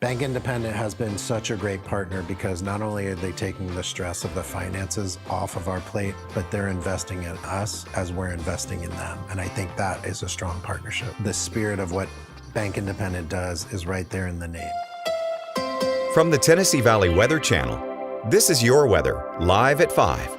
Bank Independent has been such a great partner because not only are they taking the stress of the finances off of our plate, but they're investing in us as we're investing in them. And I think that is a strong partnership. The spirit of what Bank Independent does is right there in the name. From the Tennessee Valley Weather Channel, this is your weather, live at 5.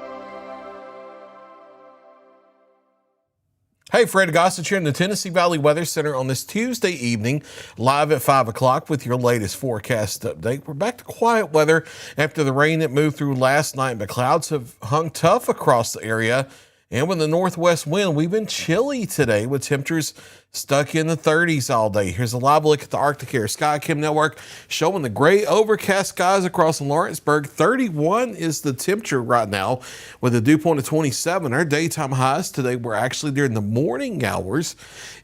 Hey, Fred Gossett here in the Tennessee Valley Weather Center on this Tuesday evening, live at 5 o'clock with your latest forecast update. We're back to quiet weather after the rain that moved through last night, but clouds have hung tough across the area. And with the northwest wind, we've been chilly today with temperatures stuck in the 30s all day. Here's a live look at the Arctic Air Skycam Network showing the gray overcast skies across Lawrenceburg. 31 is the temperature right now with a dew point of 27. Our daytime highs today were actually during the morning hours,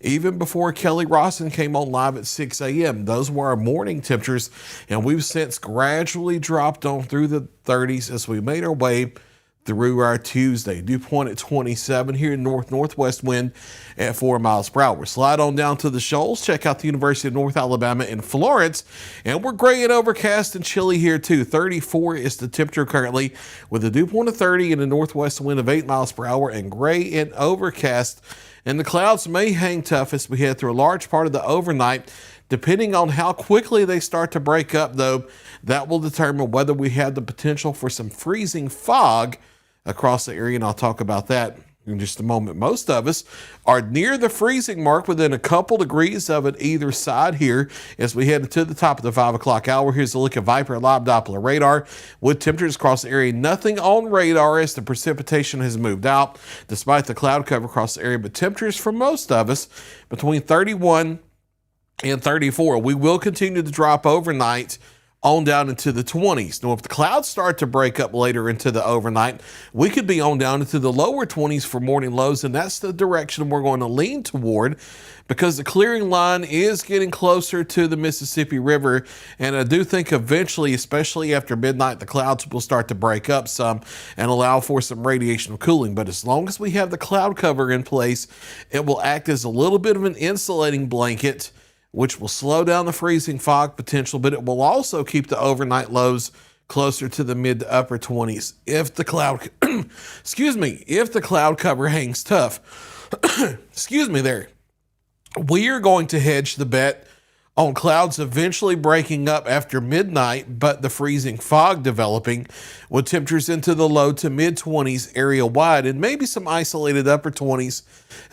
even before Kelly Rawson came on live at 6 a.m. Those were our morning temperatures, and we've since gradually dropped on through the 30s as we made our way through our Tuesday. Dew point at 27 here, northwest wind at 4 miles per hour. Slide on down to the Shoals. Check out the University of North Alabama in Florence. And we're gray and overcast and chilly here too. 34 is the temperature currently with a dew point of 30 and a northwest wind of 8 miles per hour and gray and overcast. And the clouds may hang tough as we head through a large part of the overnight. Depending on how quickly they start to break up, though, that will determine whether we have the potential for some freezing fog across the area, and I'll talk about that in just a moment. Most of us are near the freezing mark within a couple degrees of it either side here as we head to the top of the 5 o'clock hour. Here's a look at Viper Live Doppler radar with temperatures across the area. Nothing on radar as the precipitation has moved out despite the cloud cover across the area, but temperatures for most of us between 31 and 34. We will continue to drop overnight on down into the 20s. Now, if the clouds start to break up later into the overnight, we could be on down into the lower 20s for morning lows, and that's the direction we're going to lean toward because the clearing line is getting closer to the Mississippi River, and I do think eventually, especially after midnight, the clouds will start to break up some and allow for some radiation cooling. But as long as we have the cloud cover in place, it will act as a little bit of an insulating blanket, which will slow down the freezing fog potential, but it will also keep the overnight lows closer to the mid to upper 20s if the cloud, if the cloud cover hangs tough. We are going to hedge the bet on clouds eventually breaking up after midnight, but the freezing fog developing with temperatures into the low to mid 20s area wide and maybe some isolated upper 20s,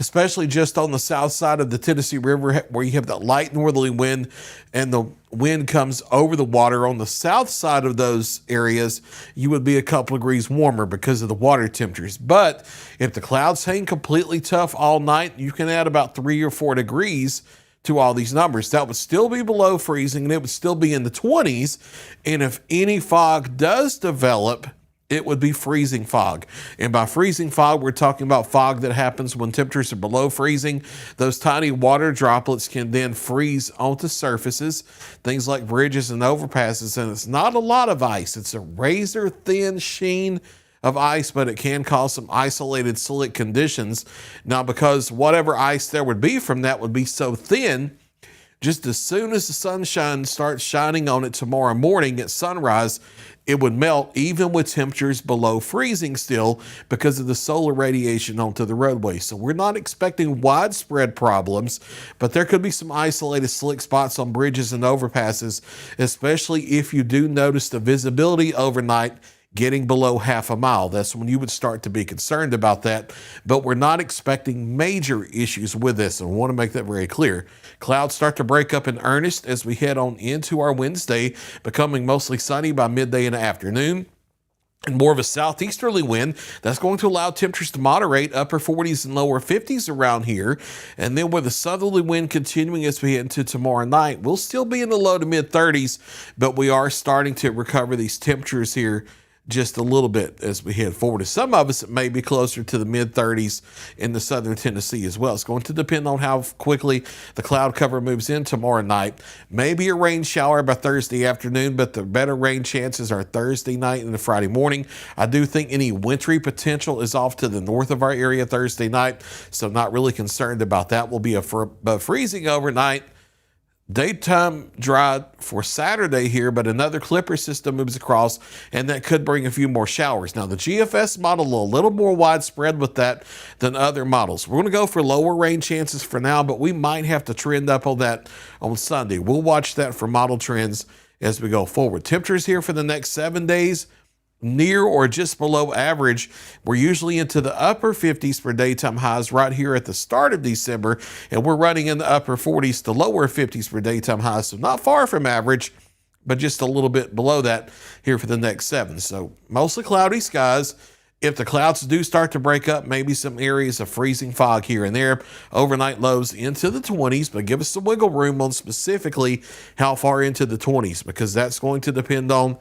especially just on the south side of the Tennessee River where you have that light northerly wind and the wind comes over the water. On the south side of those areas, you would be a couple degrees warmer because of the water temperatures. But if the clouds hang completely tough all night, you can add about 3 or 4 degrees to all these numbers. That would still be below freezing and it would still be in the 20s. And if any fog does develop, it would be freezing fog. And by freezing fog, we're talking about fog that happens when temperatures are below freezing. Those tiny water droplets can then freeze onto surfaces, things like bridges and overpasses. And it's not a lot of ice. It's a razor thin sheen of ice, but it can cause some isolated slick conditions. Now, because whatever ice there would be from that would be so thin, just as soon as the sunshine starts shining on it tomorrow morning at sunrise, it would melt even with temperatures below freezing still because of the solar radiation onto the roadway. So we're not expecting widespread problems, but there could be some isolated slick spots on bridges and overpasses, especially if you do notice the visibility overnight getting below half a mile. That's when you would start to be concerned about that. But we're not expecting major issues with this, and I want to make that very clear. Clouds start to break up in earnest as we head on into our Wednesday, becoming mostly sunny by midday and afternoon. And more of a southeasterly wind that's going to allow temperatures to moderate, upper 40s and lower 50s around here. And then with a southerly wind continuing as we head into tomorrow night, we'll still be in the low to mid 30s, but we are starting to recover these temperatures here just a little bit as we head forward. To some of us, it may be closer to the mid 30s in the southern Tennessee as well. It's going to depend on how quickly the cloud cover moves in tomorrow night. Maybe a rain shower by Thursday afternoon, but the better rain chances are Thursday night and the Friday morning. I do think any wintry potential is off to the north of our area Thursday night, so not really concerned about that. Will be a freezing overnight. Daytime dry for Saturday here, but another Clipper system moves across, and that could bring a few more showers. Now, the GFS model a little more widespread with that than other models. We're going to go for lower rain chances for now, but we might have to trend up on that on Sunday. We'll watch that for model trends as we go forward. Temperatures here for the next 7 days, near or just below average. We're usually into the upper 50s for daytime highs right here at the start of December, and we're running in the upper 40s to lower 50s for daytime highs. So not far from average, but just a little bit below that here for the next 7. So mostly cloudy skies. If the clouds do start to break up, maybe some areas of freezing fog here and there. Overnight lows into the 20s, but give us some wiggle room on specifically how far into the 20s, because that's going to depend on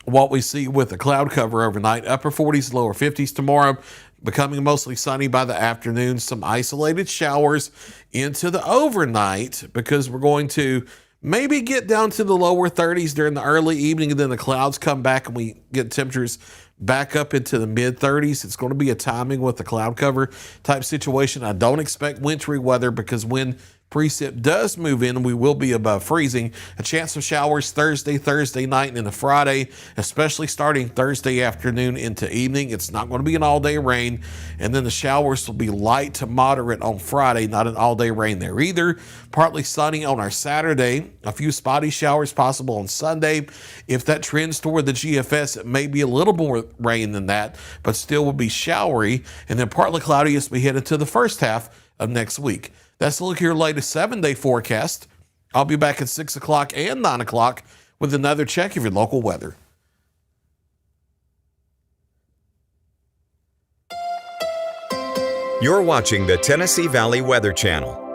what we see with the cloud cover overnight. Upper 40s, lower 50s tomorrow, becoming mostly sunny by the afternoon. Some isolated showers into the overnight, because we're going to maybe get down to the lower 30s during the early evening, and then the clouds come back and we get temperatures back up into the mid 30s. It's going to be a timing with the cloud cover type situation. I don't expect wintry weather, because when precip does move in, we will be above freezing. A chance of showers Thursday night, and into Friday, especially starting Thursday afternoon into evening. It's not going to be an all-day rain, and then the showers will be light to moderate on Friday, not an all-day rain there either. Partly sunny on our Saturday, a few spotty showers possible on Sunday. If that trends toward the GFS, it may be a little more rain than that, but still will be showery, and then partly cloudy as we head into the first half of next week. That's a look at your latest 7-day forecast. I'll be back at 6 o'clock and 9 o'clock with another check of your local weather. You're watching the Tennessee Valley Weather Channel.